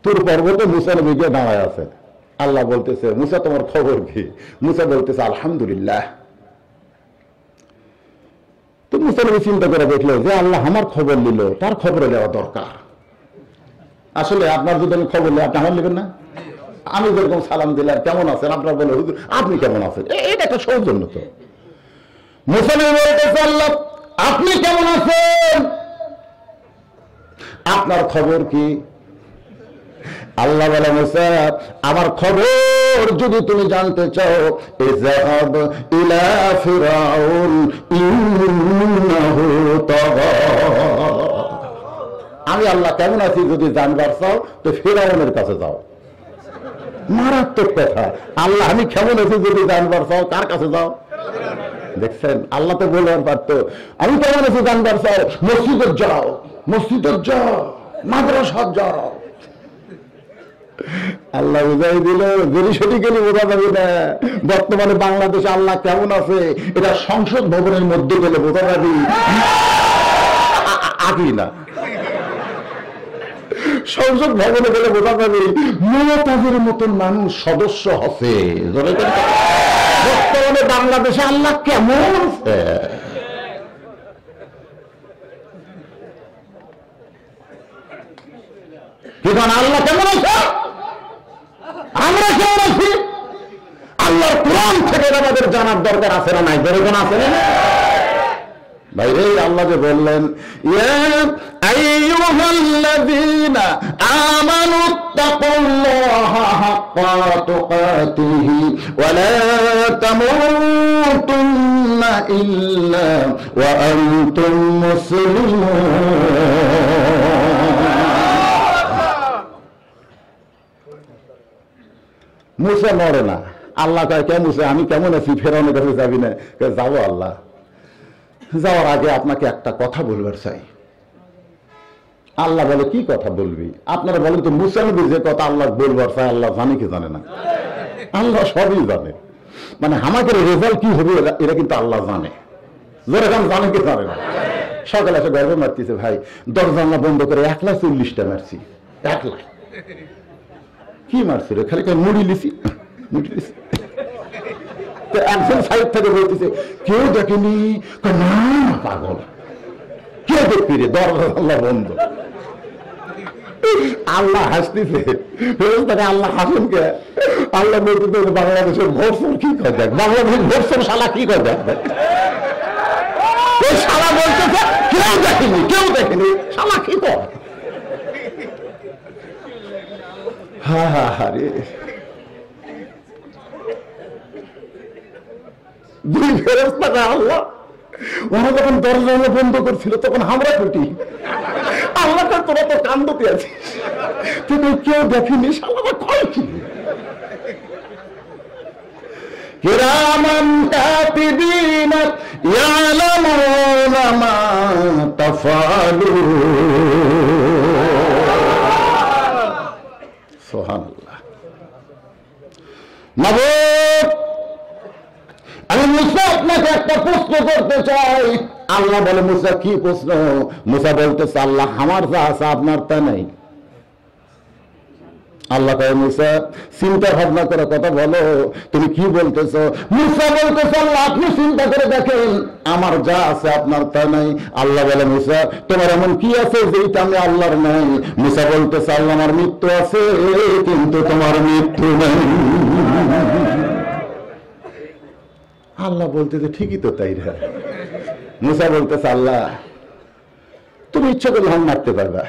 তুর পর্বতে মুসা নবী গিয়ে দাঁড়ায় আছে। আল্লাহ বলতেছে, মুসা তোমার খবর কি? মুসা বলতেছে আলহামদুলিল্লাহ। তো মুসা নবী চিন্তা করে দেখলো যে আল্লাহ আমার খবর নিল, তার খবর নেওয়া দরকার। আসলে আপনার যদি আমি খবর নিই, আপনি আমার নেবেন না? আমি যেরকম সালাম দিলাম কেমন আছেন, আপনার বলে হুজুর আপনি কেমন আছেন, এটা একটা সৌজন্য। তো মুসা নবী বলতেছে আল্লাহ আপনি কেমন আছেন, আপনার খবর কি? আল্লাহ বলে মুসা আমার খবর যদি তুমি জানতে চাও, ইযহাব ইলা ফিরাউন ইন্নাহু তাগা। আমি আল্লাহ কেমন আছি যদি জানবার চাও তো ফিরাউনের কাছে যাও। মারাত্মক কথা। আল্লাহ আমি কেমন আছি যদি জানবার চাও কার কাছে যাও? দেখছেন, আল্লাহ তো বলবার পারতো আমি কেমন আছি জানবার চাও মসজিদে যাও, মসজিদে যাও, মাদ্রাসা যাও। আল্লাহ বুঝাই দিল জেরিসটিক্যালি বোঝা যাবে না। বর্তমানে বাংলাদেশে আল্লাহ কেমন আছে এটা সংসদ ভবনের মধ্যে গেলে বোঝা যাবে, আগে না সংসদ ভবনে গেলে বোঝা যাবে মুমতাজের মতন মানুষ সদস্য আছে। বর্তমানে বাংলাদেশে আল্লাহ কেমন আছে? আল্লাহ কেমন আছে, আমরা কেমন আছি, আল্লাহর কোরআন থেকে আমাদের জানার দরকার আছে না নাই? যেরকম আছে না ভাই। এই আল্লাহ যে বললেন ইয়া আইয়ুহাল্লাযীনা আমানুত্তাকুল্লাহা হাক্কা তুকাতিহি ওয়া লা তামুতুন্না ইল্লা ওয়া আনতুম মুসলিমুন। মুসা মরে না। আল্লাহ কয় কে মুসা আমি কেমন আছি ফেরাউনের কাছে যাবি না? যাবো আল্লাহ, যাওয়ার আগে আপনাকে একটা কথা বলবার চাই। আল্লাহ বলে কি কথা বলবি? আপনারা বলেন তো মুসা নবী যে কথা আল্লাহ বলবার চাই আল্লাহ জানে কি জানে না? আল্লাহ সবই জানে। মানে আমাদের রেজাল্ট কি হবে এটা কিন্তু আল্লাহ জানে। যেরকম জানে কি জানে না? সকালে এসে গর্ব মারতেছে ভাই দরজা বন্ধ করে 1,40,000টা মারছি। 1,00,000 কি মারছি রে? খালি মুড়ি লিছি, মুড়ি লিছি। একজন সাইড থেকে বলতেছে কেউ দেখেনি। না পাগল, কে দেখবি রে? দরজা আল্লাহ বন্ধ। আল্লাহ হাসতেছে। আল্লাহ হাসেন কে? আল্লাহ বলতে বাংলাদেশের ভোটসর কি করে দেখ, বাংলাদেশের ভোটসর শালা কি করে দেখ। শালা বলতেছে কেউ দেখেনি, কেউ দেখেনি, শালা কি কর। হা হা হারে দুই ফেরেশতা আল্লাহ ওরা যখন দরজা বন্ধ করছিল তখন আমরা কুটি আল্লাহ তোরা তো কান্দতে আছিস, তুমি কেউ দেখেনি, শালা কয় কি? কিরামান কাতিবিনা ইয়ালামুনা মা তাফআলুন। সুবহানাল্লাহ। মাবুদ আমি মুসা আপনাকে একটা প্রশ্ন করতে চাই। আল্লাহ বলে মুসা কি প্রশ্ন? মুসা বলতেছে আল্লাহ আমার যা আছে আপনার তা নাই। আল্লাহ কয় মুসা চিন্তা ভাবনা করে কথা বলো, তুমি কি বলতেছো? মুসা বলতেছে আল্লাহ আপনি চিন্তা করে দেখেন আমার যা আছে আপনার তা নাই। আল্লাহ বলে মুসা তোমার এমন কি আছে যেটা আমি আল্লাহর নাই? মুসা বলতেছে আল্লাহ আমার মৃত্যু আছে কিন্তু তোমার মৃত্যু নাই। আল্লাহ বলতেছে ঠিকই তো তাই রে। মুসা বলতেছে আল্লাহ তুমি ইচ্ছা করলে হাম মারতে পারবা,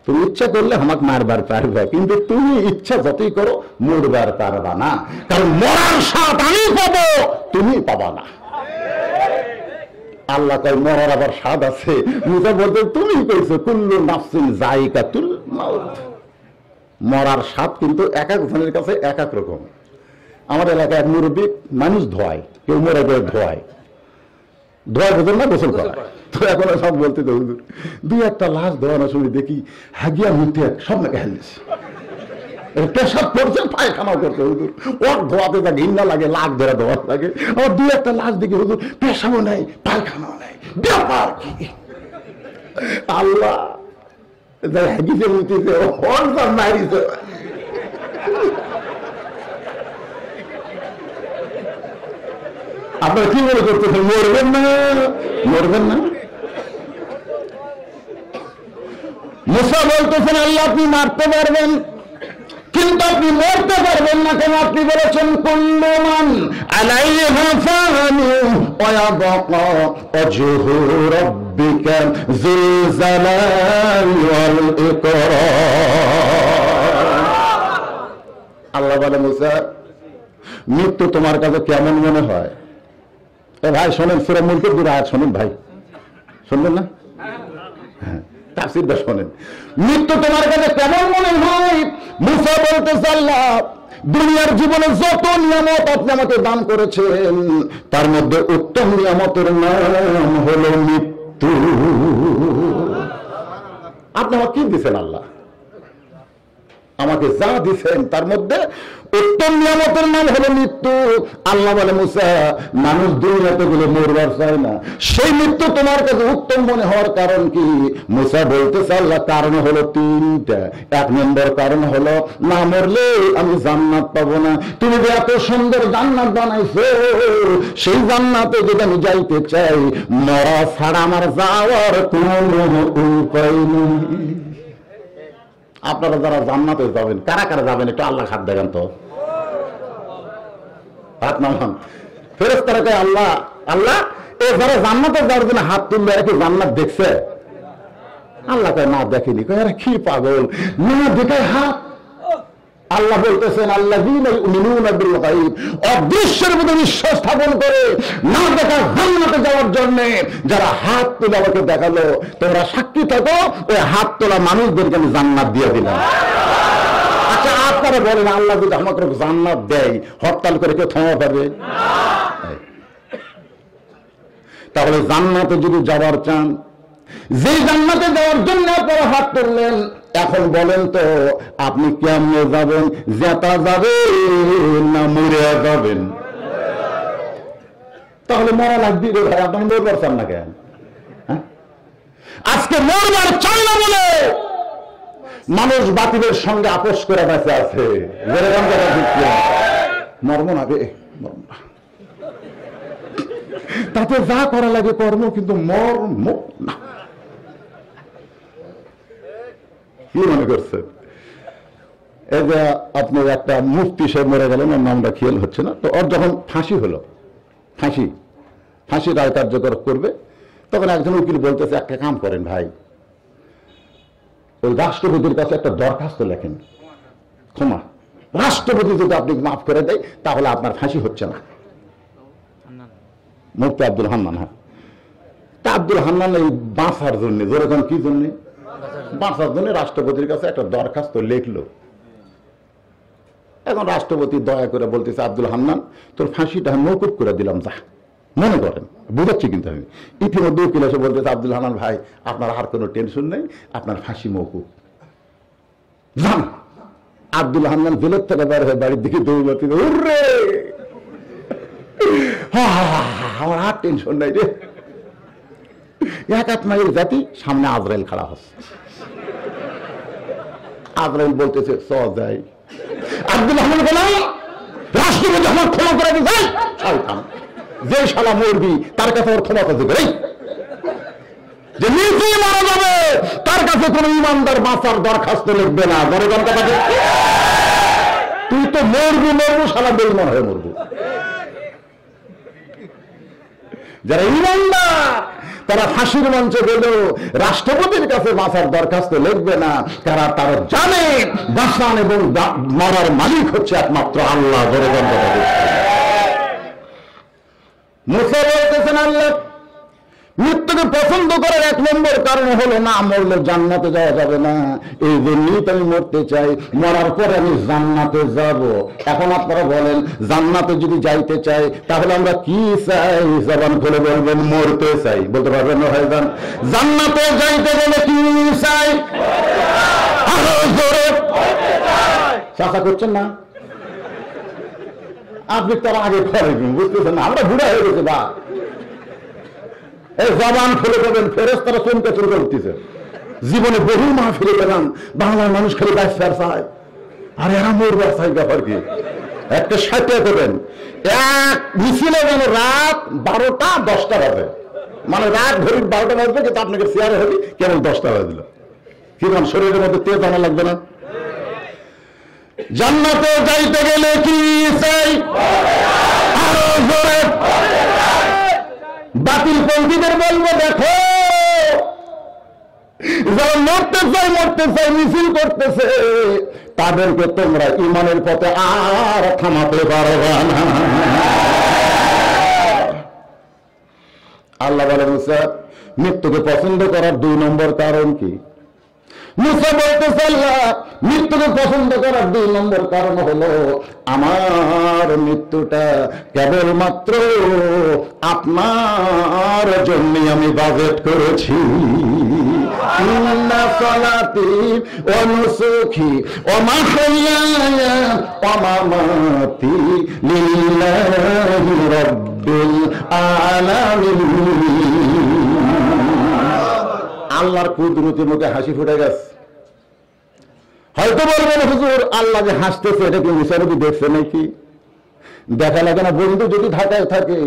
তুমি ইচ্ছা করলে আমাকে মারবার পারবা, কিন্তু তুমি ইচ্ছা যতই করো মরবার পারবা না, কারণ মরার স্বাদ আমি পাবো তুমি পাবা না। আল্লাহ কয় মরার আবার স্বাদ আছে? মুসা বলতে তুমি কইছো কুল্লু নাফসিন যায়িকাতুল মাউত। মরার স্বাদ কিন্তু এক এক জনের কাছে এক এক রকম। আমার এলাকায় এক মুরব্বী মানুষ ধোয়ায়, কেউ মরে গিয়ে ধোয়ায়, ধোয়ার ভেতর না গোসল করায়। তো এখন সব বলতে তো হুজুর দুই একটা লাশ ধোয়ানোর সময় দেখি হাগিয়া মুখে সব নাকি হেলছে, পেশাব করছে পায়খানাও করছে হুজুর, ওর ধোয়াতে যা ঘৃণা লাগে লাখ ধরে ধোয়া লাগে। আবার দুই একটা লাশ দেখি হুজুর পেশাবও নাই পায়খানাও নাই, ব্যাপার কি? আল্লাহ হাগিছে মুতিছে ওর সব মারিছে। আপনারা কি মনে করতেছেন মরবেন না? মরবেন না? মুসা বলতেছেন আল্লাহ আপনি মারতে পারবেন কিন্তু আপনি মরতে পারবেন না। কেন? আপনি বলেছেন কুল্লু মান আলাইহা ফান ওয়া ইয়াবকা ওয়াজহু রাব্বিকা যুল জালালি ওয়াল ইকরাম। আল্লাহ বলে মুসা মৃত্যু তোমার কাছে কেমন মনে হয়? এ ভাই শোনেন, সূরা মুলকের 2 আয়াত শোনেন ভাই, শুনবেন না? হ্যাঁ, তাফসীরটা শোনেন। মৃত্যু তোমার কাছে কেমন মনে হয়? মুসা বলতেছে আল্লাহ দুনিয়ার জীবনে যত নিয়ামত আপনি আমাকে দান করেছেন তার মধ্যে উত্তম নিয়ামতের নাম হলো মৃত্যু। আপনি আমাকে কি দিচ্ছেন? আল্লাহ আমাকে যা দিচ্ছেন তার মধ্যে উত্তম নিয়ামতের নাম হলো মৃত্যু। আল্লাহ বলে মুসা মানুষ দুনিয়াতে গেলে মরবার চায় না, সেই মৃত্যু তোমার কাছে উত্তম মনে হওয়ার কারণ কি? মুসা বলতেছে আল্লাহ কারণ হলো 3টা। 1 নম্বর কারণ হলো না মরলে আমি জান্নাত পাবো না। তুমি যে এত সুন্দর জান্নাত বানাইছো সেই জান্নাতে যদি আমি যাইতে চাই মরা ছাড়া আমার যাওয়ার কোনো উপায় নেই। আপনারা যারা জান্নাতে যাবেন কারা কারা যাবেন একটু আল্লাহ হাত দেখান তো, হাত নামান। ফেরেশতারা কয় আল্লাহ আল্লাহ এ যারা জান্নাতে যাওয়ার জন্য হাত তুললে এরা কি জান্নাত দেখছে? আল্লাহ কয় না দেখেনি। কয় এরা কি পাগল, না দেখে হাত। আল্লাহ বলতেছেন আল্লাযীনা ইউমিনুনা বিল গায়ব, অদৃশ্যের মধ্যে বিশ্বাস স্থাপন করে না দেখা জান্নাতে যাওয়ার জন্য যারা হাত তুলে আমাকে দেখালো তোমরা সাক্ষী থাকো ওই হাত তোলা মানুষদেরকে আমি জান্নাত দিয়ে দিলাম। আচ্ছা আপনারা বলেন আল্লাহ যদি আমাকে জান্নাত দেয় হরতাল করে কেউ থামা পাবে? তাহলে জান্নাতে যদি যাওয়ার চান, যে জান্নাতে যাওয়ার জন্য আপনারা হাত তুললেন, এখন বলেন তো আপনি কেমনে যাবেন? জেতা যাবেন না মরে যাবেন? তাহলে মরা লাগবে রে ভাই, আপনি মরবার চান না কেন? আজকে মরবার চান না বলে মানুষ বাতিলের সঙ্গে আপোষ করে বেঁচে আছে। মর্ম না রে, মর্ম না, তাতে যা করা লাগে কর্ম, কিন্তু মর্ম না। কি মনে করছেন? এই যে আপনি একটা মুফতি সাহেব মরে গেলেন, ওর নামটা খেয়াল হচ্ছে না, তো ওর যখন ফাঁসি হলো, ফাঁসি রায় কার্যকর করবে, তখন একজন উকিল বলতেছে একটা কাম করেন ভাই, ওই রাষ্ট্রপতির কাছে একটা দরখাস্ত লেখেন ক্ষমা, রাষ্ট্রপতি যদি আপনি মাফ করে দেয় তাহলে আপনার ফাঁসি হচ্ছে না। মুফতি আব্দুল হান্নান। হ্যাঁ, তা আব্দুল হান্নান এই বাঁচার জন্য, যেরকম কি জন্য বাঁচার জন্য রাষ্ট্রপতির কাছে একটা দরখাস্ত লিখলো। এখন রাষ্ট্রপতি দয়া করে বলতেছে আব্দুল হান্নান তোর ফাঁসিটা মওকুফ করে দিলাম, যা মনে করেন, বুঝাচ্ছি কিন্তু আমি। ইতিমধ্যে উকিল এসে বলতেছে আব্দুল হান্নান ভাই আপনার আর কোনো টেনশন নেই, আপনার ফাঁসি মওকুফ, যান। আব্দুল হান্নান জেলের থেকে বের হয়ে বাড়ির দিকে দৌড়াতে, উর্রে আমার আর টেনশন নাই রে। এক আত্মায়ের জাতি, সামনে আজরাইল খাড়া হচ্ছে। আজরাইল বলতেছে চ যাই। আব্দুল হান্নান বলে রাষ্ট্রপতি আমার ক্ষমা করে দিবে, শয়তান, যে শালা মরবি তার কাছে ওর ক্ষমা করতে পারে, যে নিজে মারা যাবে তার কাছে কোন ইমানদার বাঁচার দরখাস্ত লিখবে না। তুই তো মরবি শালা বেঈমান হয়ে মরবি। যারা ইমানদার তারা ফাঁসির মঞ্চে গেলেও রাষ্ট্রপতির কাছে বাঁচার দরখাস্ত লিখবে না, কারণ তারা জানে বাঁচান এবং মরার মালিক হচ্ছে একমাত্র আল্লাহ। মুসা বলতেছেন আল্লাহ মৃত্যুকে পছন্দ করার 1 নম্বর কারণ হলো না মরলে জান্নাতে যাওয়া যাবে না, এই জন্যই তো আমি মরতে চাই, মরার পরে আমি জান্নাতে যাব। এখন আপনারা বলেন জান্নাতে যদি যাইতে চাই তাহলে আমরা কি চাই? জবান খুলে বলবেন মরতে চাই, বলতে পারবেন না ভাই? জান্নাতে যাইতে গেলে কি চাই? আরো জোরে চাচা করছেন না আপনি, তারা আগে করেন, বুঝতেছেন না? আমরা বুড়া হয়ে গেছে বা এই জবান খুলে দেবেন, ফেরেশতারা চমকে চমকে উঠতেছে। জীবনে বহু মাহফিলে গেলাম, বাংলার মানুষ খালি ব্যবসার চায়, আর এরা মোর ব্যবসায় ব্যাপার কি? একটা সাথে করবেন এক মিছিলে যেন রাত 12টা 10টা বাজে, মানে রাত ঘড়ির 12টা বাজবে, কিন্তু আপনাকে চেয়ারে হবি কেবল 10টা বাজল। কি নাম শরীরের মধ্যে তেজ আনা লাগবে না? জান্নাতে যাইতে গেলে কি চাই? আরো জোরে। বাতিল পন্থীদের বলবো, দেখো যারা মরতে চাই মিছিল করতেছে, তাদেরকে তোমরা ইমানের পথে আর থামাতে পারবে না। আল্লাহ বলে, মুসা মৃত্যুকে পছন্দ করার 2 নম্বর কারণ কি? মুসা বলতেছে, আল্লাহ মৃত্যুকে পছন্দ করার 2 নম্বর কারণ হলো আমার মৃত্যুটা কেবলমাত্র আপনার জন্য আমি বাজেট করেছি। ইন্না সালাতি ওয়া নুসুকি ওয়া মাহইয়ায়া ওয়া মামাতি লিল্লাহি রাব্বিল আলামিন। আল্লাহর কুদরতি মুখে হাসি ফুটে গেছে। হয়তো বলবেন, হুজুর আল্লাহ যে হাসতেছে এটা কি মুসা নবী দেখছে নাকি? দেখা লাগে না? বন্ধু যদি ঢাকায় থাকে,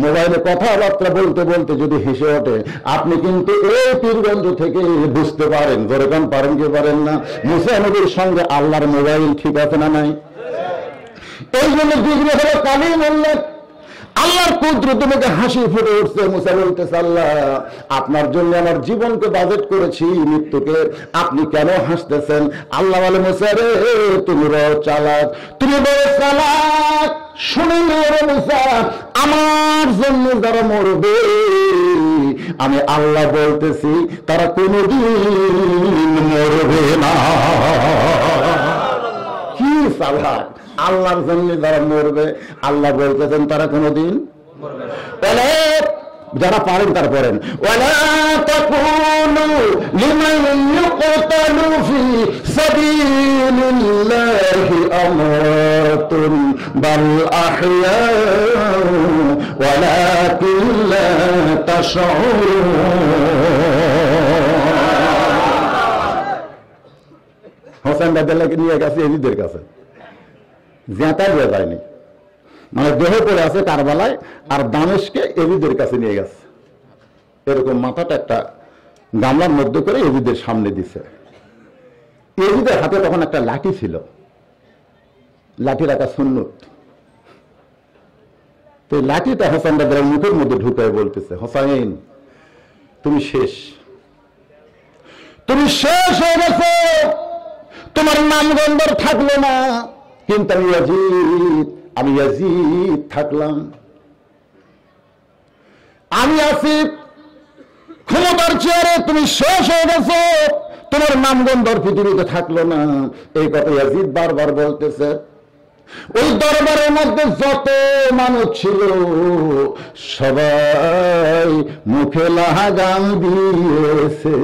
মোবাইলে কথাবার্তা বলতে বলতে যদি হেসে ওঠে, আপনি কিন্তু এই পীরগঞ্জ থেকে বুঝতে পারেন, যেরকম পারেন কি পারেন না, মুসা নবীর সঙ্গে আল্লাহর মোবাইল ঠিক আছে না নাই? এই জন্য বুঝবে হলো কালিমুল্লাহ। আল্লাহর কুদরত মুখে হাসি ফুটে উঠছে। মুসা বলতেছে, আল্লাহ আপনার জন্য আমার জীবনকে বাজেট করেছি, মৃত্যুকে আপনি কেন হাসতেছেন? আল্লাহ বলে, মুসা রে তুমি বড় চালাক, তুমি বড় চালাক। শুনে রে মুসা, আমার জন্য যারা মরবে আমি আল্লাহ বলতেছি তারা কোনদিন মরবে না। কি চালাক! আল্লাহর জন্য যারা মরবে আল্লাহ বলতেছেন তারা কোনদিন তাহলে যারা পারেন তারা পড়েন, ওয়ালা তাকুলু লিমান ইউকতালু ফি সাবিলিল্লাহি আমওয়াতুন বাল আহইয়া ওয়ালাকিন লা তাশউরুন। হোসেন রাদিয়াল্লাহু নিয়ে গেছে এজিদের কাছে, জেতা দিয়ে যায়নি, মানে দেহ পড়ে আছে কারবালায়, আর দামেশকে এজিদের কাছে নিয়ে গেছে। এরকম মাথাটা একটা গামলার মধ্যে করে এজিদের সামনে দিছে। এজিদের হাতে তখন একটা লাঠি ছিল, লাঠি রাখা সুন্নত। তো লাঠিটা হোসেন রাদিয়াল্লাহু মুখের মধ্যে ঢুকায় বলতেছে, হোসাইন তুমি শেষ, তুমি শেষ হয়ে গেছো, তোমার নাম গন্ধর থাকলো না, কিন্তু আমি ইয়াজিদ থাকলাম, আমি আছি ক্ষমতার চেয়ারে, তুমি শেষ হয়ে গেছো, তোমার নামগন্ধর পৃথিবীতে থাকলো না। এই কথা ইয়াজিদ বারবার বলতেছে। ওই দরবারের মধ্যে যত মানুষ ছিল সবাই মুখে লাগাম দিয়েছে।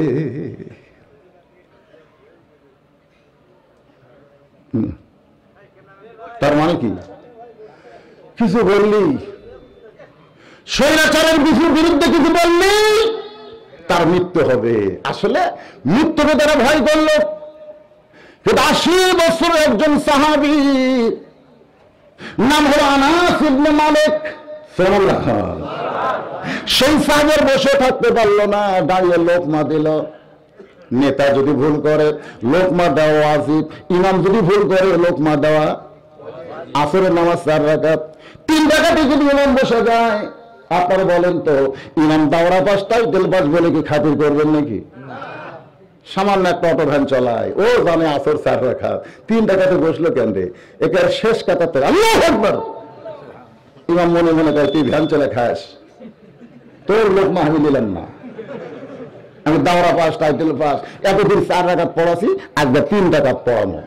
তার মানে কি? কিছু বললি, স্বৈরাচারের বিরুদ্ধে কিছু বললি, তার মৃত্যু হবে। আসলে মৃত্যুকে তারা ভয় করল। 80 বছর একজন সাহাবী, নাম হলো আনাস ইবনে মালিক, সেই সাহাবীর বসে থাকতে পারল না, দাঁড়িয়ে লোকমা দিল। নেতা যদি ভুল করে লোকমা দেওয়া ওয়াজিব, ইমাম যদি ভুল করে লোকমা দেওয়া। আসরের নামাজ 4 রাকাত, 3 রাকাতে যদি ইমাম বসে যায়, আপনারা বলেন তো ইমাম দাওরা পাঁচটাই তেলবাস বলে কি খাতির করবেন নাকি? সামান্য একটা অটো ভ্যান চলায়, ও জানে আসর 4 রাকাত, 3 রাকাতে বসলো কেন রে? একের শেষ কাতাতে আল্লাহু আকবার, ইমাম মনে মনে করে তুই ভ্যান চলে খাস, তোর লোকমা আমি নিলাম না, আমি দাওরা পাস টাইটেল পাস, এতদিন 4 রাকাত পড়াছি, আজকে 3 রাকাত পড়ানো,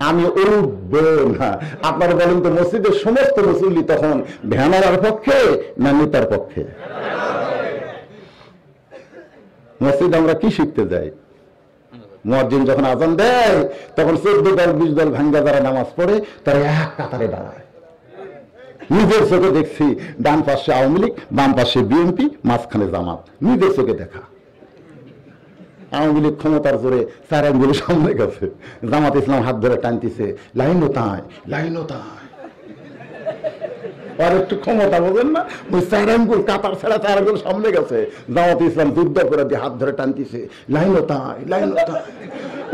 আমি উঠবো না। আপনারা বলেন তো মসজিদের সমস্ত মুসল্লি তখন ভ্যানার পক্ষে না নেতার পক্ষে? মসজিদে আমরা কি শিখতে যাই? মুয়াজ্জিন যখন আযান দেয় তখন 14 দল 20 দল ভাঙ্গা যারা নামাজ পড়ে তারা এক কাতারে দাঁড়ায়। নিজের চোখে দেখছি, ডান পাশে আওয়ামী লীগ, বাম পাশে বিএনপি, মাঝখানে জামাত, নিজের চোখে দেখা। আওয়ামী লীগ ক্ষমতার জোরে 4 আঙ্গুল সামনে গেছে, জামাত ইসলাম হাত ধরে টানতেছে, লাইনও তাই লাইনও তাই। আর একটু ক্ষমতা বোঝেন না, ওই 4 আঙ্গুল কাতার ছাড়া 4 আঙ্গুল সামনে গেছে, জামাত ইসলাম যুদ্ধ করে দিয়ে হাত ধরে টানতেছে, লাইনও তাই লাইনও তাই।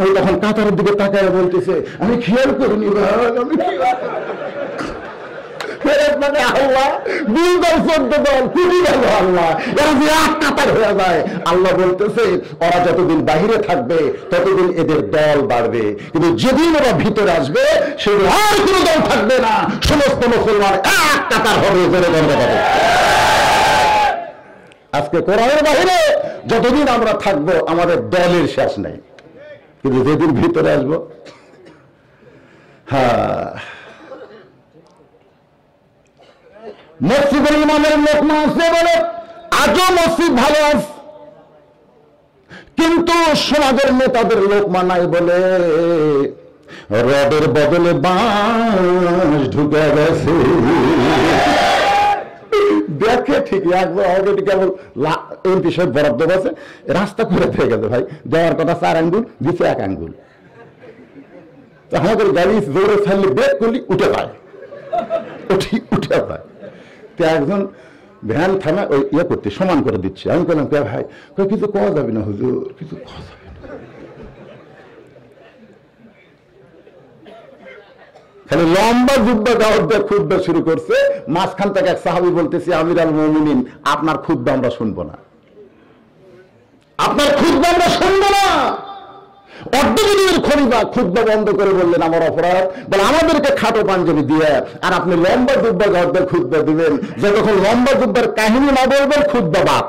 ওই তখন কাতারের দিকে তাকায় বলতেছে, আমি খেয়াল করিনি ভাই, আমি আল্লাহ বলতেছে ওরা যতদিন বাহিরে থাকবে ততদিন এদের দল বাড়বে, কিন্তু যেদিন ওরা ভিতরে আসবে সেদিন আর কোনো দল থাকবে না, সমস্ত মুসলমান এক কাতার হবে। আজকে কোরআনের বাহিরে যতদিন আমরা থাকবো আমাদের দলের শেষ নাই, কিন্তু যেদিন ভিতরে আসবো, হ্যাঁ, মসজিদের ইমামের লোকমা আছে বলে আজও মসজিদ ভালো আছে, কিন্তু সমাজের নেতাদের লোকমা নাই বলে রডের বদলে বাঁশ ঢুকে গেছে। দেখে ঠিকই একবার কেবল এমপি সাহেব বরাদ্দ আছে, রাস্তা করে থেকে গেছে ভাই, দেওয়ার কথা 4 আঙ্গুল দিচ্ছে 1 আঙ্গুল। আমাদের গাড়ি জোরে ছাড়লে ব্রেক করলি উঠে পায়, উঠে পায়। একজন ভ্যান থানা ওই ইয়ে করতে সমান করে দিচ্ছে, আমি বললাম কে ভাই, কিছু কওয়া যাবে না হুজুর, কিছু কওয়া যাবে না। খালি লম্বা জুব্বা দাওয়াত দিয়ে খুতবা শুরু করছে, মাঝখান থেকে এক সাহাবী বলতেছে, আমির আল মুমিনিন আপনার খুতবা আমরা শুনবো না, আপনার খুতবা আমরা শুনবো না। অর্ধদিনের খলিফা খুতবা বন্ধ করে বললেন আমার অপরাধ, বলে আমাদেরকে খাটো পাঞ্জাবি দিয়ে আর আপনি লম্বা জুব্বা গর্দের খুতবা দিবেন, যতক্ষণ লম্বা জুব্বার কাহিনী না বলবেন খুতবা বাদ।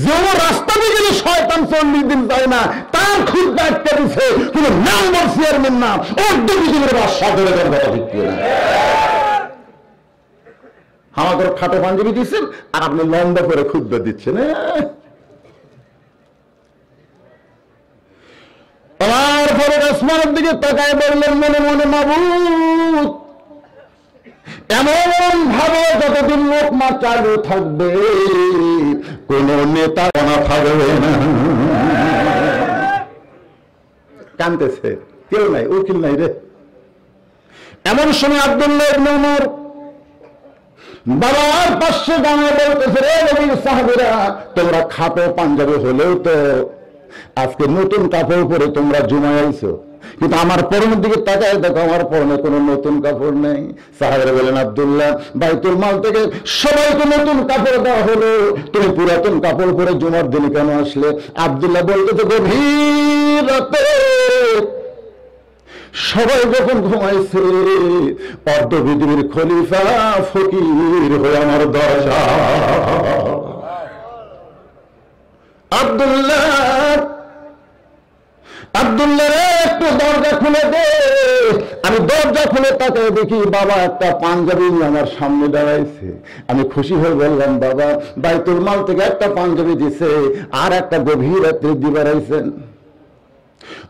যে রাস্তা দিয়ে গেলে শয়তান 40 দিন যায় না, তার খুতবা একটা দিচ্ছে, কিন্তু মেম্বার চেয়ারম্যান না, অর্ধদিনের বাদশা করে দেন কথা ঠিক না। আমাদের খাটো পাঞ্জাবি দিচ্ছেন আর আপনি লম্বা করে খুতবা দিচ্ছেন। তারপরে আসমানের দিকে তাকায় বললেন মনে মনে, মাবুদ এমন ভাবে যতদিন লোকমা চালু থাকবে কোন নেতা বানা থাকবে না। কানতেছে, কেউ নাই, উকিল নাই রে। এমন সময় আব্দুল্লাহ ইবনে উমর বাবার পাশে দাঁড়িয়ে বলতেছে, রে নবীর সাহাবীরা, তোমরা খাটো পাঞ্জাবি হলেও তো আজকে নতুন কাপড় পরে তোমরা জুমায় আইছো, কিন্তু আমার পরনের দিকে তাকায় দেখো আমার পরনে কোনো নতুন কাপড় নেই। সাহাবীরা বলেন, আব্দুল্লাহ বাইতুল মাল থেকে সবাইকে নতুন কাপড় দেওয়া হলো, তুমি পুরাতন কাপড় পরে জুমার দিনে কেন আসলে? আব্দুল্লাহ বলতেছে, গভীর রাতে সবাই যখন ঘুমাইছে অর্ধ পৃথিবীর খলিফা ফকির হয়ে আমার দরজা। আব্দুল্লাহ রে একটু দরজা খুলে দে। আমি দরজা খুলে তাকে দেখি বাবা একটা পাঞ্জাবি আমার সামনে দাঁড়াইছে। আমি খুশি হয়ে বললাম, বাবা বাইতুল মাল থেকে একটা পাঞ্জাবি দিছে আর একটা গভীর রাত্রে দিবার আইছেন।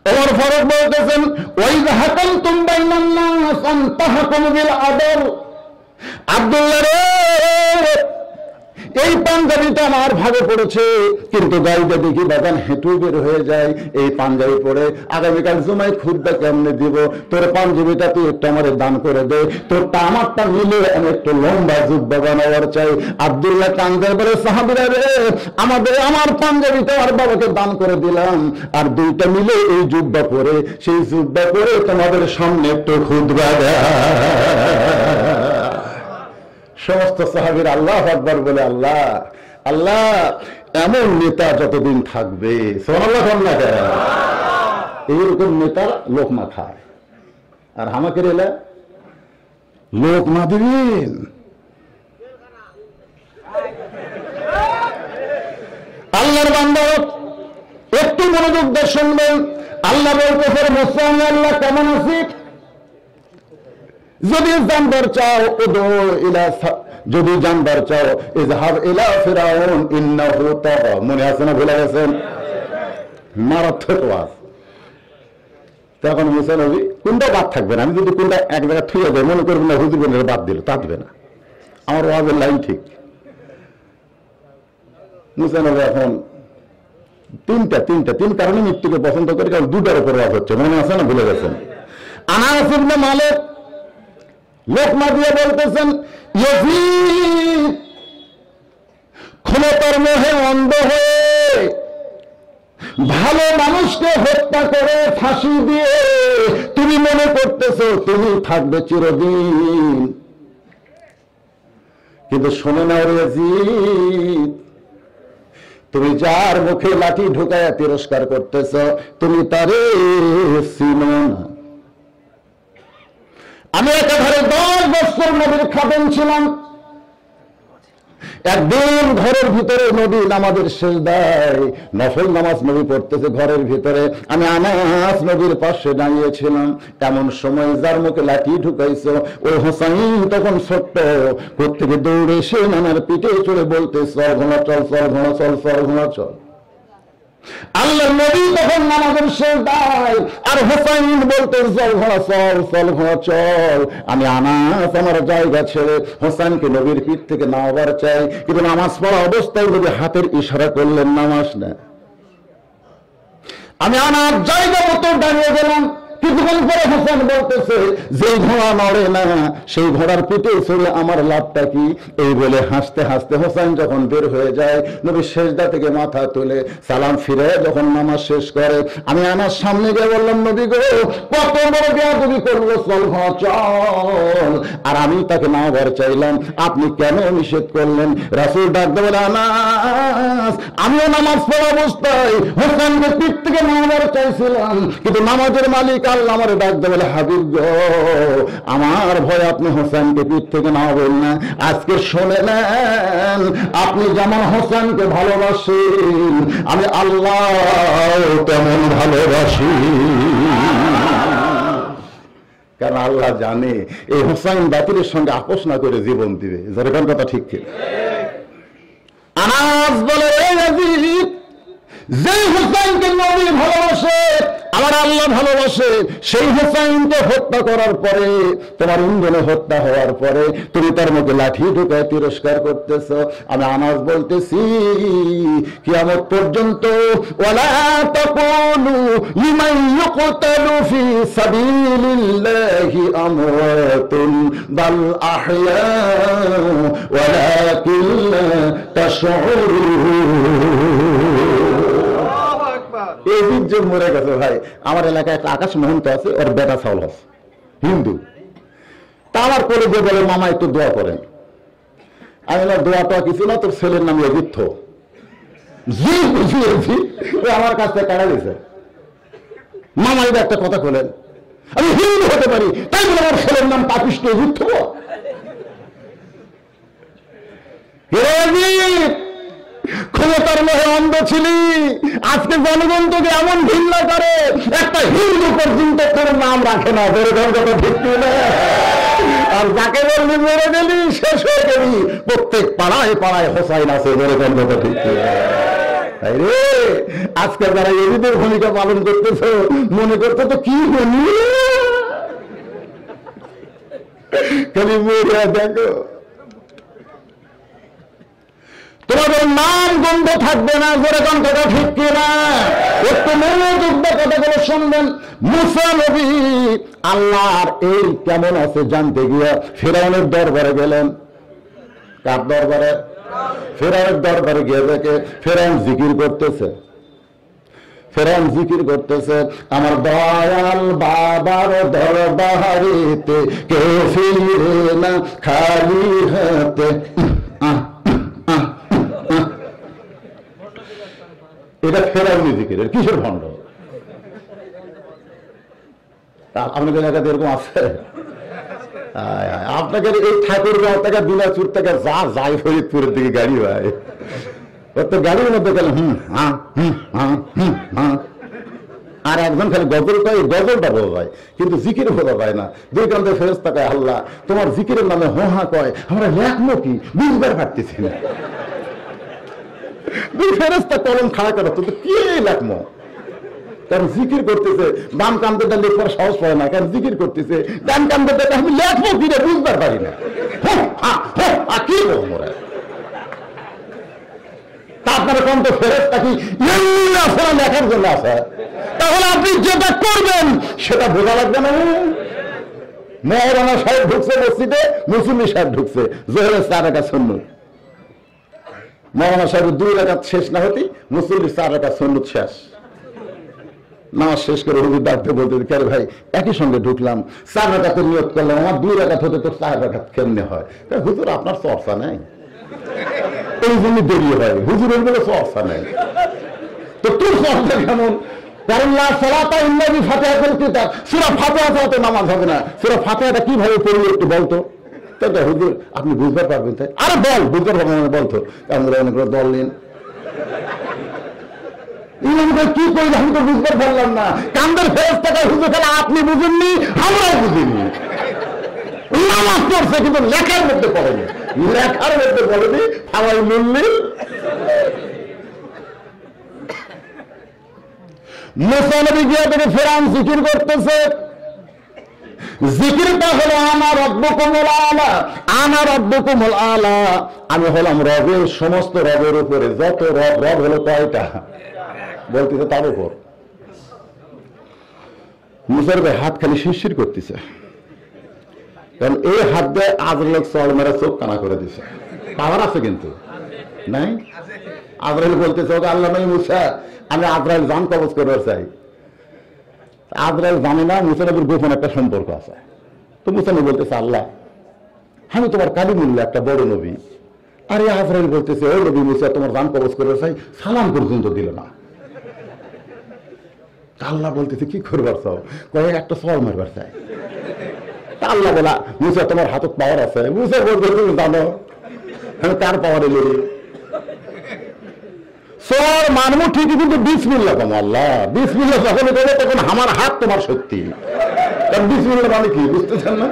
ওমর ফারুক বলতেছেন, ওয়াইযা হাকামতুম বাইনান নাস আন তাহকুমু বিল আদল। আব্দুল্লাহ রে এই পাঞ্জাবিটা আমার ভাগে পড়েছে, কিন্তু গাড়িটা দেখি বাগান হেঁটু বের হয়ে যায়। এই পাঞ্জাবি পরে আগামীকাল জুমায় খুতবা কেমনে দিব? তোর পাঞ্জাবিটা তুই একটু আমার দান করে দে, তোরটা আমারটা মিলে আমি একটু লম্বা জুব্বা বানাবার চাই। আব্দুল্লাহ কান্দের বলে, সাহাবীরা রে আমার পাঞ্জাবিটা আর বাবাকে দান করে দিলাম, আর দুইটা মিলে এই জুব্বা পরে, সেই জুব্বা পরে তোমাদের সামনে একটু খুতবা দেয়। সমস্ত সাহাবীরা আল্লাহু আকবার বলে, আল্লাহ আল্লাহ এমন নেতা যতদিন থাকবে, সুবহানাল্লাহ, এইরকম নেতা লোকমা খায়, আর আমাকে এলা লোকমা দিবেন। আল্লাহর বান্দা একটু মনোযোগ দিয়ে শুনবেন। আল্লাহ বলতেছে, মুসলমান আল্লাহ কেমন আছি? যদি জানবার চাও যদি জানবার চাও ইযহাব ইলা ফিরাউন ইন্নাহু তাগা। মনে আছে না? ভুলে গেছেন? মারাত্মক ওয়াজ। তখন মুসা নবী কোনটা বাদ থাকবে না, আমি যদি কোনটা এক জায়গায় থুয়ে দেয় মনে করবেন না হুজুর বোনের বাদ দিল, তা দিবে না, আমার ওয়াজের লাইন ঠিক। মুসা নবী এখন তিন কারণে মৃত্যুকে পছন্দ করে, কারণ দুটার উপর ওয়াজ হচ্ছে, মনে আছে না, ভুলে গেছেন। আনাস ইবনে মালিক লোকমা দিয়ে বলতেছেন, ইয়াজিদ ক্ষমতার মোহে অন্ধ হয়ে ভালো মানুষকে হত্যা করে ফাঁসি দিয়ে তুমি মনে করতেছো তুমি থাকবে চিরদিন, কিন্তু শোনে না রে ইয়াজিদ, তুমি যার মুখে লাঠি ঢুকায়া তিরস্কার করতেছ তুমি তারে চিনো না। আমি একেবারে 10 বছর নবীর খাদেম ছিলাম। একদিন ঘরের ভিতরে নবী নামাজের সেজদায় নফল নামাজ নবী পড়তেছে ঘরের ভিতরে, আমি আনাস নবীর পাশে দাঁড়িয়েছিলাম। এমন সময় যার মুখে লাঠি ঢুকাইছ ওই হোসাইন তখন ছোট্ট, কোত্থেকে দৌড়ে এসে নানার পিঠে চড়ে বলতে, চল ঘোড়া চল, চল ঘোড়া চল, চল ঘোড়া চল। আল্লাহ নবী তখন নামাজের সেজদায়, আর হোসাইন বলতে, চল ঘোড়া চল, চল ঘোড়া চল। আমি আনাস আমার জায়গা ছেড়ে হোসাইনকে নবীর পিঠ থেকে নামাবার চাই, কিন্তু নামাজ পড়া অবস্থায় নবী হাতের ইশারা করলেন নামাজ না। আমি আনাস জায়গা মতো দাঁড়িয়ে গেলাম। কিছুক্ষণ পরে হোসেন বলতেছে, যে ঘোড়া নড়ে না সেই ঘোড়ার পিঠে চড়ে আমার লাভটা কি? এই বলে হাসতে হাসতে হোসেন যখন বের হয়ে যায়, নবী সেজদা থেকে মাথা তুলে সালাম ফিরে যখন নামাজ শেষ করে, আমি আমার সামনে গিয়ে বললাম, নবী গো কত বড় বেয়াদবি করলো, চল ঘোড়া চল। আর আমি তাকে নামাবার চাইলাম, আপনি কেন নিষেধ করলেন? রাসূল ডাকতে বলে, আনাস আমিও নামাজ পড়া অবস্থায় হোসেনকে পিঠ থেকে নামাবার চাইছিলাম, কিন্তু নামাজের মালিক আল্লাহ আমারে ডাকতে বলে, হাবিব গো আমার ভয় আপনি হোসেনকে পিঠ থেকে নামাবেন না। আজকে শুনে নেন, আপনি যেমন হোসেনকে ভালোবাসেন আমি আল্লাহ তেমন ভালোবাসি। কারণ আল্লাহ জানে এই হোসাইন বাতিলের সঙ্গে আপোষ না করে জীবন দিবে। যেরকম কথা ঠিক ঠিক। আনাস বলে, যে হোসাইনকে নবী ভালোবাসে আমার আল্লাহ ভালোবাসে, সেই হোসাইনকে হত্যা করার পরে, তোমার ইন্ধনে হত্যা হওয়ার পরে তুমি তার মুখে লাঠি ঢুকায় তিরস্কার করতেছ। আমি আনাস বলতেছি, কিয়ামত পর্যন্ত ওয়ালা তাকুলু লিমান ইউকতালু ফি সাবিলিল্লাহি আমওয়াতুন বাল আহয়া ওয়ালাকিন লা তাশউরুন। এই বীরজন মরে গেছে ভাই। আমার এলাকায় একটা আকাশ মহন্ত আছে, ওর বেটা চাউল আছে, হিন্দু। তা আমার করে যে বলে, মামা একটু দোয়া করেন। আমি না দোয়াটা কিছু না, তোর ছেলের নাম অভিত্য জি বুঝিয়েছি, আমার কাছ থেকে কাটা গেছে। মামা এটা একটা কথা বলেন, আমি হিন্দু হতে পারি তাই বলে আমার ছেলের নাম পাপিষ্ট অভিত্য? ক্ষমতার মোহে অন্ধ ছিলি, আজকে জনগণ তোকে এমন ঘৃণা করে একটা হিন্দু পর্যন্ত তোর নাম রাখে না। বেরোধন কথা ঠিক না। আর যাকে বলবি মেরে গেলি শেষ হয়ে গেলি। প্রত্যেক পাড়ায় পাড়ায় হোসাইন আছে। বেরোধন কথা ঠিক তাই রে। আজকে যারা এদের ভূমিকা পালন করতেছ মনে করতে তো কি বলি, খালি মেয়েরা দেখো তোমাদের নাম গন্ধ থাকবে না। যেরকম কথা ঠিক কিনা একটু মনোযোগ দিয়ে কথাগুলো শুনবেন। মুসা নবী আল্লাহর এই কেমন আছে জানতে গিয়ে ফিরআউনের দরবারে গেলেন। কার দরবারে? ফিরআউনের দরবারে গিয়ে দেখে ফিরআউন জিকির করতেছে। ফিরআউন জিকির করতেছে, আমার দয়াল বাবার দরবারেতে কেউ ফিরে না খালি হাতে। এটা ফেরাউনি জিকিরের কিসের ভণ্ড? আপনাদের এলাকাতে এরকম আছে? আপনাকে এই ঠাকুরগাঁও থেকে দিনাজপুর থেকে যা যায় ফরিদপুরের দিকে গাড়ি হয়, তো গাড়ির মধ্যে গেলে আর একজন খালি গজল কয়, গজলটা বোঝা যায় কিন্তু জিকির বোঝা যায় না। দুই কান্তে ফেরেশতা কয়, আল্লাহ তোমার জিকিরের নামে হোহা কয়, আমরা লেখবো কি বুঝবার পারতেছি না। দুই ফেরেশতা কলম খাড়া করো, তো কি লেখবো? কারণ জিকির করতেছে, বাম কান্দটা লেখার সাহস পায় না, কারণ জিকির করতেছে। ডান কান্দটা আমি লেখবো কি রে বুঝবার পারি না। কি বলবো তা আপনার আপনারা কোন তো ফেরেশতা কি এমনি আছে না দেখার জন্য আছে? তাহলে আপনি যেটা করবেন সেটা বোঝা লাগবে না। মওলানা সাহেব ঢুকছে মসজিদে, মুসল্লি সাহেব ঢুকছে, জোহরের 4 রাকাত সুন্নত। মওলানা সাহেবের 2 রাকাত শেষ না হতেই মুসল্লির 4 রাকাত সুন্নত শেষ। নামাজ শেষ করে হুজুর ডাকতে বলতে, আরে ভাই একই সঙ্গে ঢুকলাম, 4 রাকাতের নিয়ত করলাম, আমার 2 রাকাত হতে তো 4 রাকাত কেমনে হয়? হুজুর আপনার চর্চা নাই, এই জন্য দেরি হয়। হুজুরের বলে চর্চা নাই, তো তোর চর্চা কেমন? কারণ লা সালাতা ইল্লা বিফাতিহাতিল কিতাব, সূরা ফাতিহা ছাড়া নামাজ হবে না। সূরা ফাতিহাটা কিভাবে পড়বো একটু বলতো। তাই হুজুর আপনি বুঝতে পারবেন? তাই আরে বল, বুঝতে পারবেন না বলতো। আমরা অনেক দল নিন, কি করলে আমি তো বুঝতে পারলাম না। কান্দের ফেরেশতাকে হুজুর খেলা আপনি বুঝেননি, আমরাও বুঝিনি। নামাজ পড়ছে কিন্তু লেখার মধ্যে পড়েনি, লেখার মধ্যে পড়েনি। হাওয়াই মুল্লিল মুসা নবী গিয়ে থেকে ফেরাউন জিকির করতেছে। জিকিরটা হলো আনা রাব্বুকুমুল আলা, আনা রাব্বুকুমুল আলা, আমি হলাম রবের সমস্ত রবের উপরে যত রব, রব হলো কয়টা বলতেছে তার উপর। মুসার ভাই হাত খালি শিরশির করতেছে, কারণ এই হাত দিয়ে আজরাইল চল মেরে চোখ কানা করে দিছে। পাওয়ার আছে কিন্তু নাই। আজরাইল বলতেছে আল্লাহ নবী মুসা, আমি আজরাইল জান কবজ করবার চাই। আজরাইল জানে না মুসা নবীর গোপন একটা সম্পর্ক আছে। তো মুসা নবী বলতেছে আল্লাহ আমি তোমার কালিমুল্লাহ একটা বড় নবী। আরে আজরাইল বলতেছে ও নবী মুসা তোমার জান কবজ করবার চাই, সালাম পর্যন্ত দিল না। আল্লাহ বলতেছে কি করবার চাও? কয়েক একটা সল মারবার চাই। আল্লাহ বলা মুসা তোমার হাতত পাওয়ার আছে। মুসা বলতে তুমি জানো আমি কার পাওয়ারে লড়ি? সর মানবো ঠিকই, কিন্তু বিসমিল্লাহ কম। আল্লাহ বিসমিল্লাহ যখন দেবে তখন আমার হাত তোমার শক্তি। কারণ বিসমিল্লাহ মানে কি বুঝতেছেন না?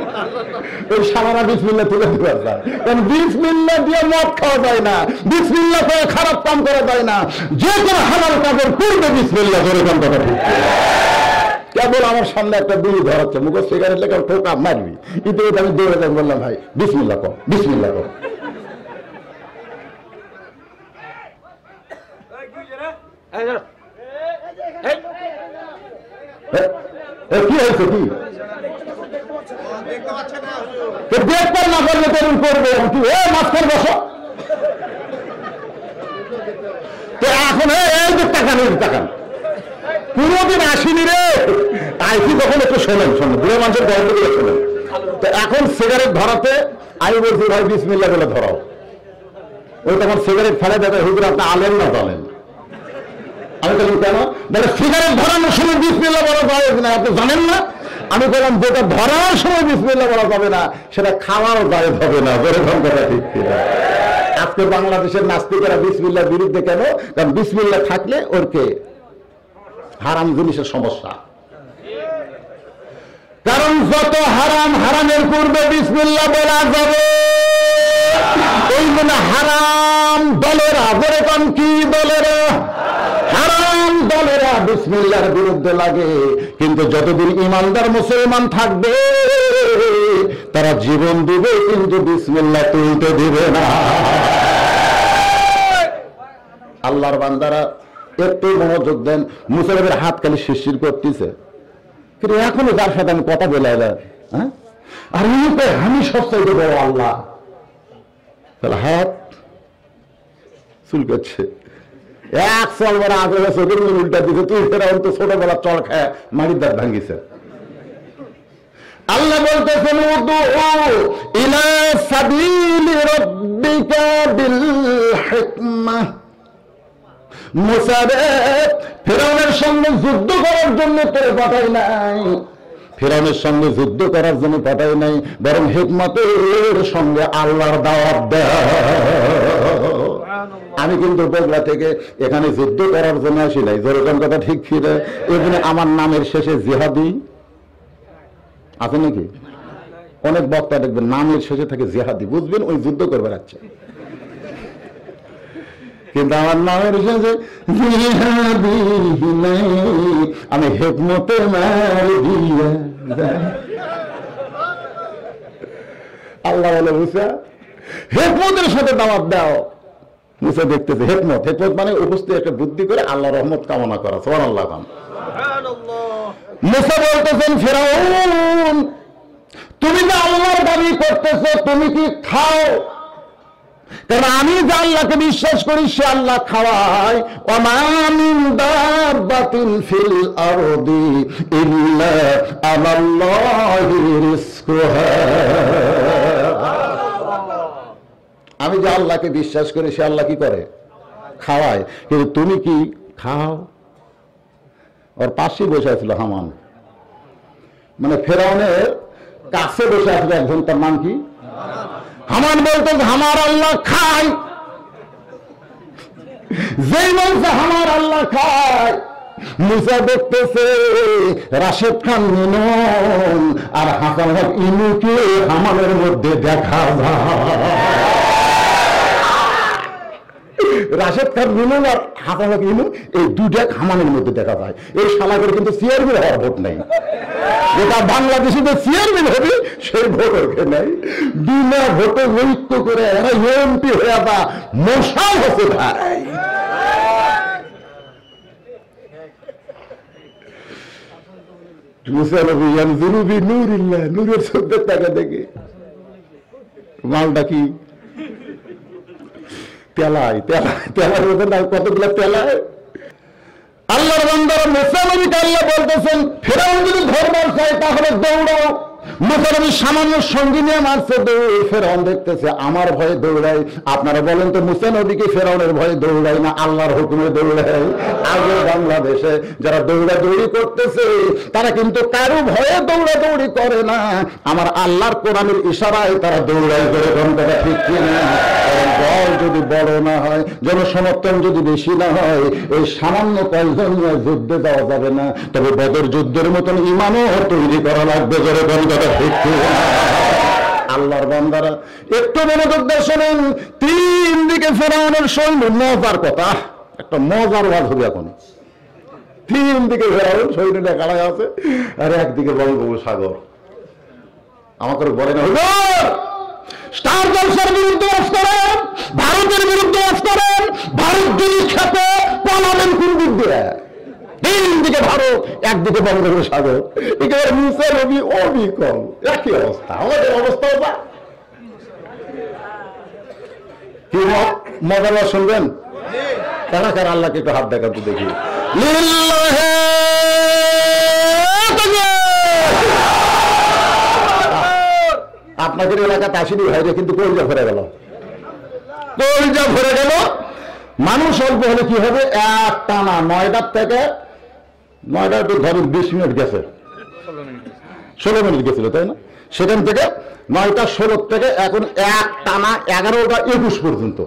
ওই সামানা বিসমিল্লাহ তুলে দেওয়া যায়। কারণ বিসমিল্লাহ দিয়ে মদ খাওয়া যায় না, বিসমিল্লাহ করে খারাপ কাম করা যায় না। যে কোনো হালাল কাজের পূর্বে বিসমিল্লাহ করে কাম করা ঠিক। কেবল আমার সামনে একটা দুই ধরাচ্ছে, মুখ সিগারেট লেখা ঠোকা মারবি, ইতিমধ্যে আমি দৌড়ে যাই, বললাম ভাই বিসমিল্লাহ কর, বিসমিল্লাহ কর। কি হয়েছে? কি দেখতে না করলে তরুণ করবে মাঝখানে বসো। তো এখন এই যে টাকান, এই টাকান পুরোদিন আসিনি রে, আইসি তখন একটু শোনেন, শোনেন বুড়ো মানুষের গল্প করে শোনেন। তো এখন সিগারেট ধরাতে আমি বলছি ভাই বিসমিল্লাহ বলে ধরাও। ওই তখন সিগারেট ফেলে দেবে, হুজুর আপনি আলেন না জানেন। আমি বললাম কেন? বলে সিগারেট ধরানোর সময় বিসমিল্লাহ বলা যাবে না, আপনি জানেন না? আমি বললাম যেটা ধরার সময় বিসমিল্লাহ বলা যাবে না সেটা খাওয়ারও জায়েজ হবে না। যেরকম কথা ঠিক কিনা? আজকে বাংলাদেশের নাস্তিকেরা বিসমিল্লাহর বিরুদ্ধে কেন? কারণ বিসমিল্লাহ থাকলে ওরকে হারাম জিনিসের সমস্যা। কারণ যত হারাম, হারামের পূর্বে বিসমিল্লাহ বলা যাবে। ওই জন্য হারাম দলেরা, যেরকম কি দলেরা, হারাম দলেরা বিসমিল্লাহর বিরুদ্ধে লাগে। কিন্তু যতদিন ইমানদার মুসলমান থাকবে তারা জীবন দিবে, কিন্তু বিসমিল্লাহ তুলতে দিবে না। আল্লাহর বান্দারা একটু মনোযোগ দেন। মুসা নবীর হাত খালি শিরশির করতেছে, কিন্তু এখনো যার সাথে আমি কথা বলে হ্যাঁ, আর আমি সবচাইতে বড় আল্লাহ। তাহলে হাত চুলকাচ্ছে, এক চল বড় আগ্রহ চোখের উল্টা দিচ্ছে। তুই ফেরাউন তো ছোটবেলা চল খায় মাটির দাঁত ভাঙিছে। আল্লাহ বলতেছেন ইলা সাবিলি রাব্বিকা বিল হিকমাহ। মুসা রে ফেরাউনের সঙ্গে যুদ্ধ করার জন্য তোরে পাঠাই নাই, ফেরাউনের সঙ্গে যুদ্ধ করার জন্য পাঠাই নাই, বরং হিকমতের সঙ্গে আল্লাহর দাওয়াত দেয়। আমি কিন্তু বগুড়া থেকে এখানে যুদ্ধ করার জন্য আসি নাই, যেরকম কথা ঠিক ফিরে। এখানে আমার নামের শেষে জিহাদি আছে নাকি? অনেক বক্তা দেখবেন নামের শেষে থাকে জিহাদি, বুঝবেন ওই যুদ্ধ করবে যাচ্ছে। কিন্তু আমার নামের শেষে জিহাদি নাই, আমি হিকমতে মার দিয়া। আল্লাহ বলে মুসা হিকমতের সাথে দাওয়াত দাও। মুসা দেখতেছে হেকমত, হেকমত মানে উপস্থিত একটা বুদ্ধি করে আল্লাহ রহমত কামনা করা। সুবহানাল্লাহ। মুসা বলতেছেন ফিরআউন, তুমি যে আল্লাহর দাবি করতেছো, তুমি কি খাও? কারণ আমি যে আল্লাহকে বিশ্বাস করি সে আল্লাহ খাওয়ায়। ওয়া মা মিন দাব্বাতিন ফিল আরদি ইল্লা আলাল্লাহি রিজকুহা। আমি যে আল্লাহকে বিশ্বাস করি সে আল্লাহ কি করে? খাওয়ায়। কিন্তু তুমি কি খাও? ওর পাশে বসে আছিল হামান, মানে ফেরাউনের কাছে বসে আসবে একজন, তার নাম কি? হামান। বলতো আমার আল্লাহ খায়। যেই বলছে আমার আল্লাহ খায়, মুসা দেখতেছে রাশেদ খান মিনন আর হাসান হক ইনুকে হামানের মধ্যে দেখা যায়। রাশেদ খান মিনন আর হাসান হক ইনু এই দুটা হামানের মধ্যে দেখা যায়। এই শালাকের কিন্তু চেয়ারম্যান হওয়ার ভোট নেই। যেটা বাংলাদেশে যে চেয়ারম্যান হবে সেই ভোট ওকে নেই। বিনা ভোটে ঐক্য করে এরা এমপি হয়ে বা মশাল হচ্ছে ভাই। নূরের চোখে তাকে দেখে মালটা কি তেলায় তেলায় তেলার মধ্যে কতগুলো তেলায়। আল্লাহর বান্দারা মুসা নবীকে আল্লাহ বলতেছেন ফেরাউন যদি ধরবার চায় তাহলে দৌড়াও। মুসা নবী সামান্য সঙ্গী নিয়ে মারছে দৌড়। ফেরাউন দেখতেছে আমার ভয়ে দৌড়াই। আপনারা বলেন তো মুসা নবীকে ফেরাউনের ভয়ে দৌড়াই না আল্লাহর হুকুমে দৌড়াই? আগে বাংলাদেশে যারা দৌড়াদৌড়ি করতেছে তারা কিন্তু কারো ভয়ে দৌড়াদৌড়ি করে না, আমার আল্লাহর কোরআনের ইশারায় তারা দৌড়াই করে। ঘন্টাটা ঠিক কিনা? দল যদি বড় না হয়, জনসমর্থন যদি বেশি না হয়, এই সামান্য কয়েকজন নিয়ে যুদ্ধে যাওয়া যাবে না। তবে বদর যুদ্ধের মতন ইমানও তৈরি করা লাগবে। জোরে ঘন্টাটা ঠিক কিনা? আল্লাহর বান্দারা একটু মনোযোগ দিয়ে শোনেন। তিন দিকে ফেরাউনের সৈন্য, মজার কথা, একটা মজার ওয়াজ হবে এখন। তিন দিকে ফেরাউন সৈন্যটা কালায় আছে আর একদিকে বঙ্গোপসাগর। আমাকে বলে না হুজুর স্টার জলসার বিরুদ্ধে ওয়াজ করেন, ভারতের বিরুদ্ধে ওয়াজ করেন, ভারত যদি খেতে পালাবেন কোন দিক দিয়ে? তিন দিকে ভারত, একদিকে বঙ্গোপসাগর। একেবারে মুসা নবী অবিকল, একই অবস্থা। আমাদের অবস্থা কি মজার শুনবেন? কারা কারা আল্লাহকে একটু হাত দেখাতে দেখি। আপনাদের এলাকাতে আসেনি ভাইরে, কিন্তু কলজা ভরে গেল, কলজা ভরে গেল। মানুষ অল্প হলে কি হবে? এক টানা 9টার থেকে 9টার ধরুন 20 মিনিট গেছে, 16 মিনিট গেছিল তাই না? সেখান থেকে 9টা 16 থেকে এখন এক টানা 11টা 21 পর্যন্ত,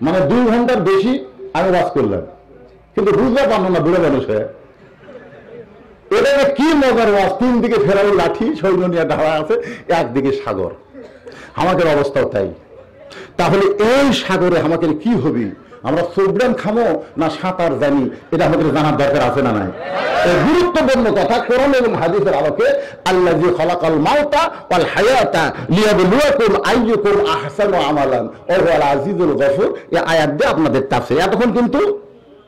মানে 2 ঘন্টার বেশি আমি ওয়াজ করলাম, কিন্তু বুঝতে পারলো না বুড়ো মানুষ হয়ে। এটা কি মজার ওয়াজ! তিন দিকে ফেরাউন লাঠি সৈন্য নিয়ে দাঁড়া আছে, একদিকে সাগর। আমাদের অবস্থাও তাই। তাহলে এই সাগরে আমাদের কি হবে? আমরা সোবরান খামো না সাঁতার জানি? এটা আমাদের জানার দরকার আছে না নাই? গুরুত্বপূর্ণ কথা। কোরআন এবং হাদিসের আলোকে আল্লাযী খালাকাল মাউতা ওয়াল হায়াতা লিয়াবলুয়াকুম আইয়ুকুম আহসানু আমালান ওয়া হুয়াল আজিজুল গফুর। এই আয়াত দিয়ে আপনাদের তাফসীর। এতক্ষণ কিন্তু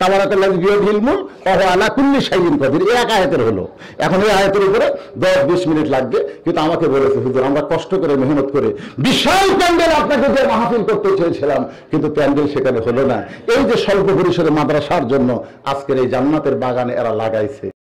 তাবারাকাল্লাযী বিয়াদিহিল মুলক ওয়া হুয়া আলা কুল্লি শাইইন কাদির এক আয়াতের হলো। এখন এই আয়াতের উপরে 10-20 মিনিট লাগবে। কিন্তু আমাকে বলেছে হুজুর আমরা কষ্ট করে মেহনত করে বিশাল প্যান্ডেল আপনাকে যে মাহফিল করতে চেয়েছিলাম, কিন্তু প্যান্ডেল সেখানে হলো না। এই যে স্বল্প পরিসরে মাদ্রাসার জন্য আজকের এই জান্নাতের বাগানে এরা লাগাইছে।